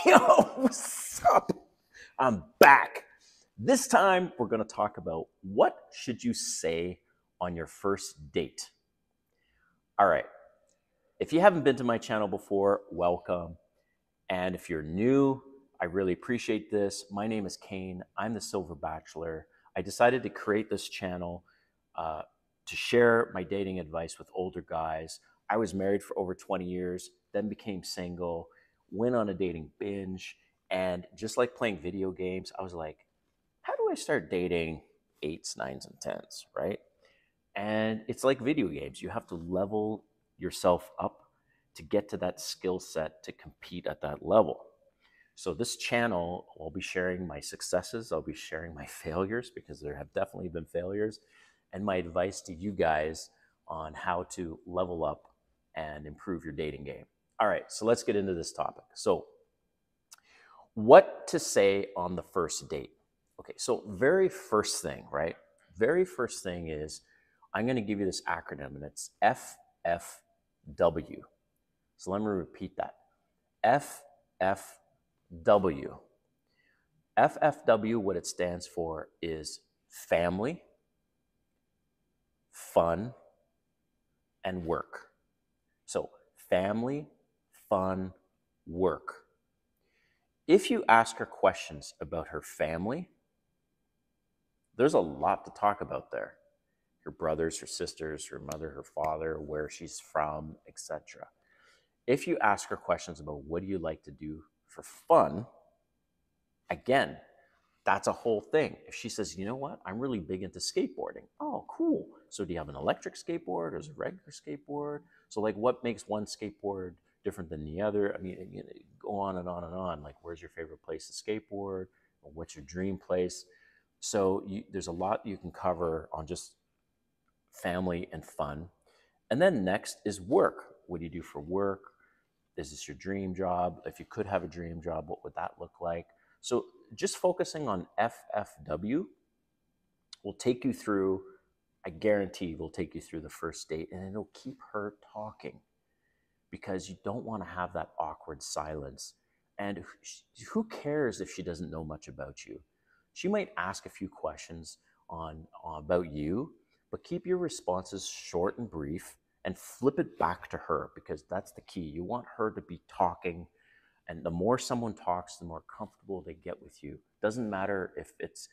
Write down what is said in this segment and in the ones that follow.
Yo, what's up? I'm back. This time we're going to talk about what should you say on your first date. All right. If you haven't been to my channel before, welcome. And if you're new, I really appreciate this. My name is Kane. I'm the Silver Bachelor. I decided to create this channel to share my dating advice with older guys. I was married for over 20 years, then became single, went on a dating binge, and just like playing video games, I was like, how do I start dating eights, nines, and tens, right? And it's like video games. You have to level yourself up to get to that skill set to compete at that level. So this channel, I'll be sharing my successes. I'll be sharing my failures because there have definitely been failures, and my advice to you guys on how to level up and improve your dating game. All right, so let's get into this topic. So what to say on the first date? Okay, so very first thing, right? Very first thing is I'm going to give you this acronym, and it's FFW. So let me repeat that. FFW. FFW, what it stands for is family, fun, and work. So family, fun, work. If you ask her questions about her family, there's a lot to talk about there. Her brothers, her sisters, her mother, her father, where she's from, etc. If you ask her questions about what do you like to do for fun, again, that's a whole thing. If she says, you know what, I'm really big into skateboarding. Oh, cool. So do you have an electric skateboard or is it a regular skateboard? So like what makes one skateboard different than the other? I mean, you know, go on and on and on. Like where's your favorite place to skateboard? Or what's your dream place? So there's a lot you can cover on just family and fun. And then next is work. What do you do for work? Is this your dream job? If you could have a dream job, what would that look like? So just focusing on FFW will take you through, I guarantee will take you through the first date, and it'll keep her talking because you don't want to have that awkward silence. And who cares if she doesn't know much about you? She might ask a few questions about you, but keep your responses short and brief and flip it back to her because that's the key. You want her to be talking. And the more someone talks, the more comfortable they get with you. Doesn't matter if it's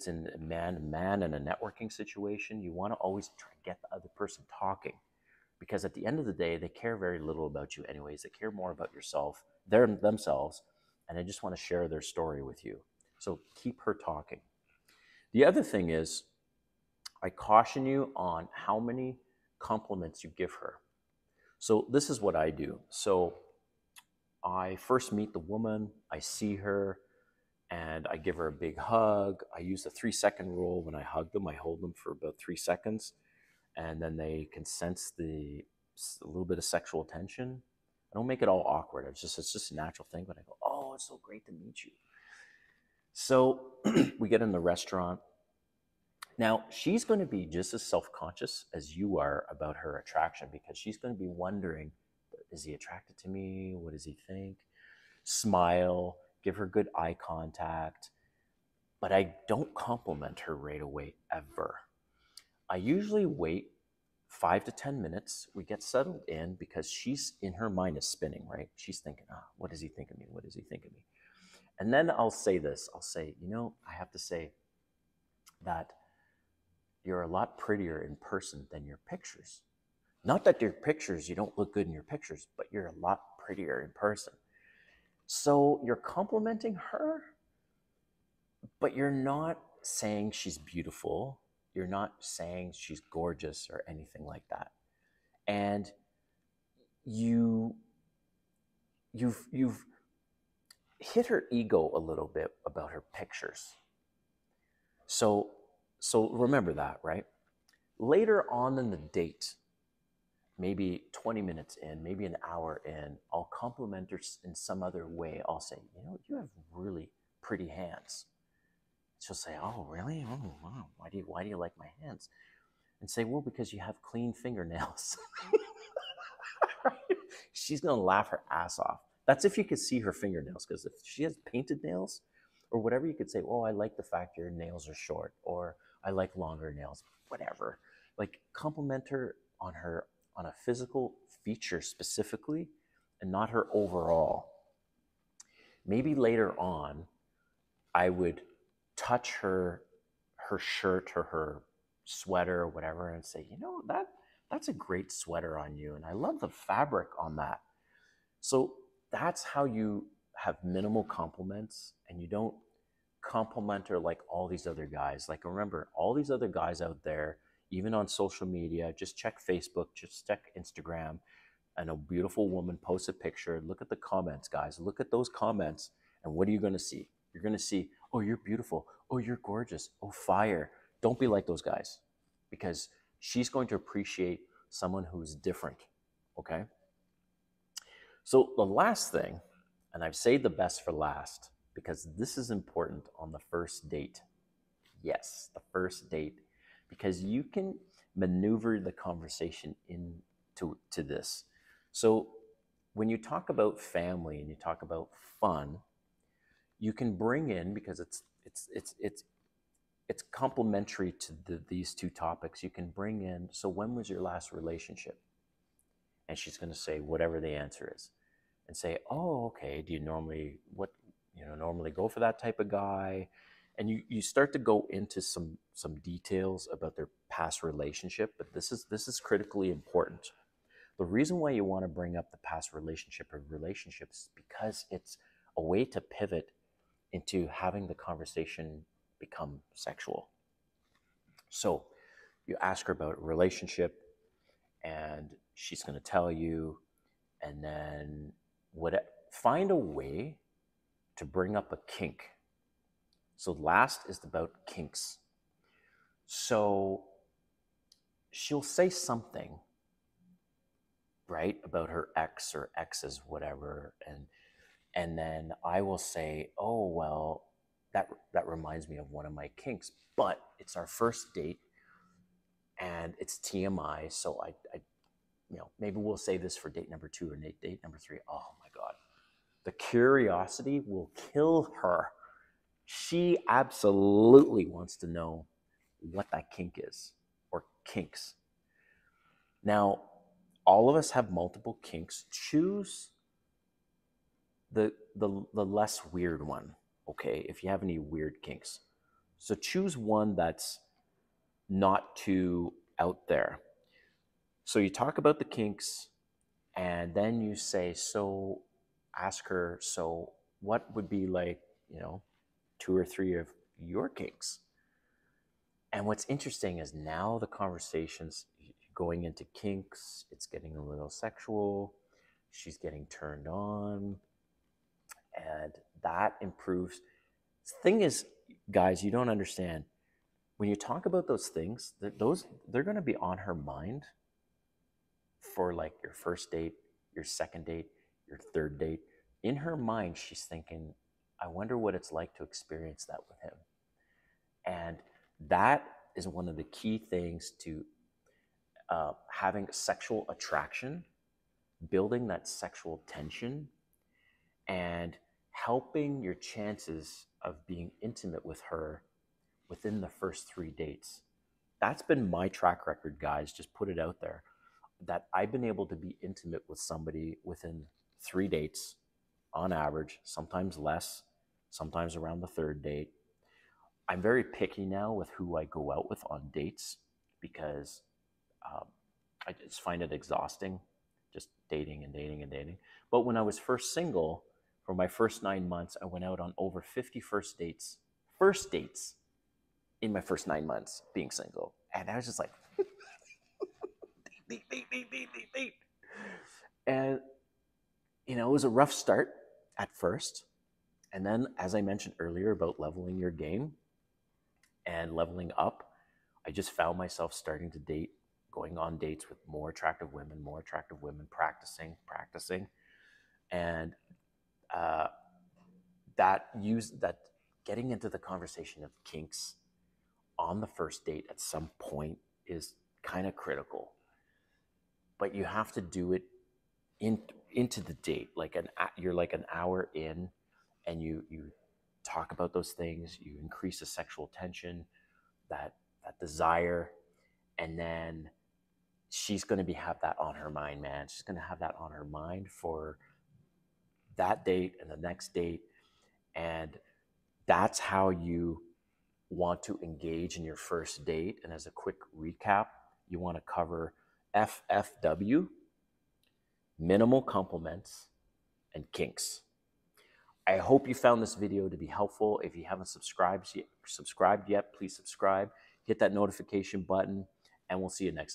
in man in a networking situation. You want to always try to get the other person talking, because at the end of the day, they care very little about you anyways. They care more about themselves, and they just want to share their story with you. So keep her talking. The other thing is, I caution you on how many compliments you give her. So this is what I do. So I first meet the woman, I see her, and I give her a big hug. I use the 3-second rule. When I hug them, I hold them for about 3 seconds, and then they can sense a little bit of sexual tension. I don't make it all awkward. It's just a natural thing. But I go, oh, it's so great to meet you. So we get in the restaurant. Now, she's going to be just as self-conscious as you are about her attraction, because she's going to be wondering, is he attracted to me? What does he think? Smile, give her good eye contact. But I don't compliment her right away, ever. I usually wait 5 to 10 minutes. We get settled in because she's in her mind is spinning, right? She's thinking, what does he think of me? What does he think of me? And then I'll say this. I'll say, I have to say that you're a lot prettier in person than your pictures. Not that your pictures, you don't look good in your pictures, but you're a lot prettier in person. So you're complimenting her, but you're not saying she's beautiful. You're not saying she's gorgeous or anything like that. And you've hit her ego a little bit about her pictures. So remember that, right? Later on in the date, maybe 20 minutes in, maybe an hour in, I'll compliment her in some other way. I'll say, you have really pretty hands. She'll say, oh, really? Oh, wow. Why do you like my hands? And say, well, because you have clean fingernails. Right? She's going to laugh her ass off. That's if you could see her fingernails, because if she has painted nails or whatever, you could say, oh, I like the fact your nails are short, or I like longer nails, whatever. Like compliment her on a physical feature specifically and not her overall. Maybe later on, I would touch her shirt or her sweater or whatever and say, you know, that's a great sweater on you. And I love the fabric on that. So that's how you have minimal compliments, and you don't compliment her like all these other guys. Like remember, all these other guys out there, even on social media, just check Facebook, just check Instagram, and a beautiful woman posts a picture. Look at the comments, guys. Look at those comments, and what are you going to see? You're going to see, oh, you're beautiful. Oh, you're gorgeous. Oh, fire. Don't be like those guys, because she's going to appreciate someone who's different. Okay. So the last thing, and I've saved the best for last because this is important on the first date. Yes, the first date, because you can maneuver the conversation into this. So when you talk about family and you talk about fun, you can bring in, because it's complementary to these two topics. You can bring in, so when was your last relationship? And she's going to say whatever the answer is, and say, oh, okay, do you normally normally go for that type of guy? And you start to go into some details about their past relationship, but this is critically important. The reason why you want to bring up the past relationship or relationships is because it's a way to pivot into having the conversation become sexual. So you ask her about a relationship, and she's going to tell you, and then find a way to bring up a kink. So last is about kinks. So she'll say something, right, about her ex or exes, whatever, and then I will say, oh well, that reminds me of one of my kinks, but it's our first date and it's TMI, so I maybe we'll say this for date number 2 or date number 3. Oh my god, the curiosity will kill her. She absolutely wants to know what that kink is, or kinks. Now, all of us have multiple kinks. Choose the less weird one, okay? If you have any weird kinks. So choose one that's not too out there. So you talk about the kinks, and then you say, so ask her, so what would be like, 2 or 3 of your kinks? And what's interesting is now the conversation's going into kinks, it's getting a little sexual, she's getting turned on, and that improves. The thing is, guys, you don't understand. When you talk about those things, they're going to be on her mind for like your first date, your second date, your third date. In her mind, she's thinking, I wonder what it's like to experience that with him. And that is one of the key things to having sexual attraction, building that sexual tension, and helping your chances of being intimate with her within the first 3 dates. That's been my track record, guys. Just put it out there that I've been able to be intimate with somebody within 3 dates on average, sometimes less, sometimes around the 3rd date. I'm very picky now with who I go out with on dates, because I just find it exhausting, just dating and dating and dating. But when I was first single, for my first 9 months, I went out on over 50 first dates in my first 9 months being single. And I was just like, date. And, it was a rough start at first. And then, as I mentioned earlier about leveling your game and leveling up, I just found myself starting to date, going on dates with more attractive women, practicing. And that getting into the conversation of kinks on the first date at some point is kind of critical. But you have to do it into the date, you're like an hour in, and you talk about those things, you increase the sexual tension, that desire, and then she's going to have that on her mind, man. She's going to have that on her mind for that date and the next date. And that's how you want to engage in your first date. And as a quick recap, you want to cover FFW, minimal compliments, and kinks. I hope you found this video to be helpful. If you haven't subscribed yet, please subscribe. Hit that notification button, and we'll see you next time.